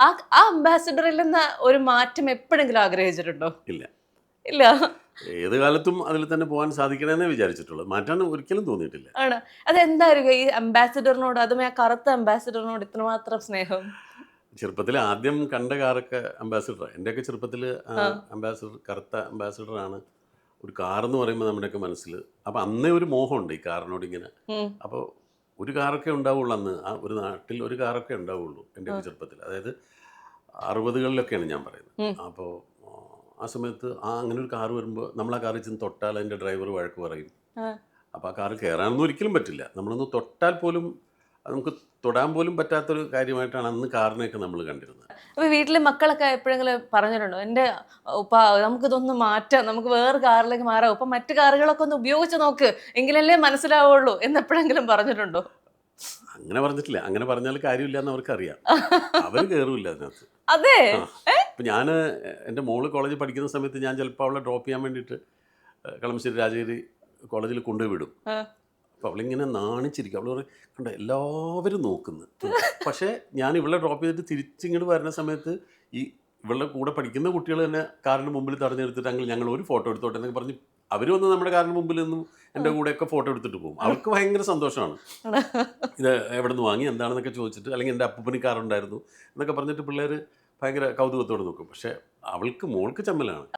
ആ ആ അംബാസിഡറിൽ നിന്ന് ഒരു മാറ്റം എപ്പോഴെങ്കിലും ആഗ്രഹിച്ചിട്ടുണ്ടോ? ഇല്ല. ഇല്ല. ഏത് കാലത്തും അതിൽ തന്നെ പോകാൻ സാധിക്കണമെന്നേ വിചാരിച്ചിട്ടുള്ളൂ. മാറ്റാൻ ഒരിക്കലും തോന്നിയിട്ടില്ല. ആണ്. അതെന്തായിരിക്കും ഈ അംബാസിഡറിനോട്, അതും ആ കറുത്ത അംബാസിഡറിനോട് ഇത്രമാത്രം സ്നേഹം? ചെറുപ്പത്തിൽ ആദ്യം കണ്ട കാറൊക്കെ അംബാസിഡറാണ്. എൻ്റെയൊക്കെ ചെറുപ്പത്തിൽ ആ. അംബാസിഡർ, കറുത്ത അംബാസിഡറാണ് ഒരു കാറെന്ന് പറയുമ്പോൾ നമ്മുടെയൊക്കെ മനസ്സിൽ. അപ്പോൾ അന്നേ ഒരു മോഹമുണ്ട് ഈ കാറിനോട് ഇങ്ങനെ. ഉം. അപ്പോൾ ഒരു കാറൊക്കെ ഉണ്ടാവുള്ളൂ അന്ന്. ആ ഒരു നാട്ടിൽ ഒരു കാറൊക്കെ ഉണ്ടാവുള്ളൂ എൻ്റെയൊക്കെ ചെറുപ്പത്തിൽ. അതായത് 60കളിലൊക്കെയാണ് ഞാൻ പറയുന്നത്. ഉം. അപ്പോൾ ആ സമയത്ത് അങ്ങനെ ഒരു കാറ് വരുമ്പോൾ നമ്മൾ ആ കാറിൽ ചെന്ന് തൊട്ടാൽ അതിൻ്റെ ഡ്രൈവർ വഴക്ക് പറയും. ആ. അപ്പോൾ ആ കാറ് കയറാനൊന്നും ഒരിക്കലും പറ്റില്ല. നമ്മളൊന്ന് തൊട്ടാൽ പോലും അത് നമുക്ക് തൊടാൻ പോലും പറ്റാത്തൊരു കാര്യമായിട്ടാണ് അന്ന് കാറിനെയൊക്കെ നമ്മൾ കണ്ടിരുന്നത്. അപ്പൊ വീട്ടിലെ മക്കളൊക്കെ എപ്പോഴെങ്കിലും പറഞ്ഞിട്ടുണ്ടോ, എന്റെ ഉപ്പ നമുക്കിതൊന്ന് മാറ്റാം, നമുക്ക് വേറെ കാറിലേക്ക് മാറാം, ഉപ്പ മറ്റു കാറുകളൊക്കെ ഒന്ന് ഉപയോഗിച്ച് നോക്ക്, എങ്കിലല്ലേ മനസ്സിലാവുള്ളൂ എന്ന് എപ്പോഴെങ്കിലും പറഞ്ഞിട്ടുണ്ടോ? അങ്ങനെ പറഞ്ഞിട്ടില്ല. അങ്ങനെ പറഞ്ഞാൽ കാര്യമില്ല എന്ന് അവർക്കറിയാം. അവർ കയറില്ല അതിനകത്ത്. അതെ. ഇപ്പം ഞാൻ എൻ്റെ മോള് കോളേജിൽ പഠിക്കുന്ന സമയത്ത് ഞാൻ ചിലപ്പോൾ അവളെ ഡ്രോപ്പ് ചെയ്യാൻ വേണ്ടിയിട്ട് കളമശ്ശേരി രാജഗിരി കോളേജിൽ കൊണ്ടുപോയി വിടും. ആ. അപ്പോൾ അവളിങ്ങനെ നാണിച്ചിരിക്കും. അവൾ പറയും കണ്ട എല്ലാവരും നോക്കുന്നു. പക്ഷേ ഞാൻ ഇവളെ ഡ്രോപ്പ് ചെയ്തിട്ട് തിരിച്ചിങ്ങോട്ട് വരുന്ന സമയത്ത് ഈ ഇവളുടെ കൂടെ പഠിക്കുന്ന കുട്ടികൾ തന്നെ കാറിന് മുമ്പിൽ തടഞ്ഞു നിർത്തിയിട്ട് ഞങ്ങൾ ഒരു ഫോട്ടോ എടുത്തോട്ടെ എന്നൊക്കെ പറഞ്ഞ് അവർ വന്ന് നമ്മുടെ കാറിന് മുമ്പിൽ നിന്നും എൻ്റെ കൂടെയൊക്കെ ഫോട്ടോ എടുത്തിട്ട് പോകും. അവൾക്ക് ഭയങ്കര സന്തോഷമാണ്. ഇത് എവിടെ നിന്ന് വാങ്ങി എന്താണെന്നൊക്കെ ചോദിച്ചിട്ട്, അല്ലെങ്കിൽ എൻ്റെ അപ്പൂപ്പന് കാറുണ്ടായിരുന്നു എന്നൊക്കെ പറഞ്ഞിട്ട് പിള്ളേർ ഭയങ്കര കൗതുകത്തോടെ നോക്കും. പക്ഷേ മോൾക്ക് ചമ്മലാണ്.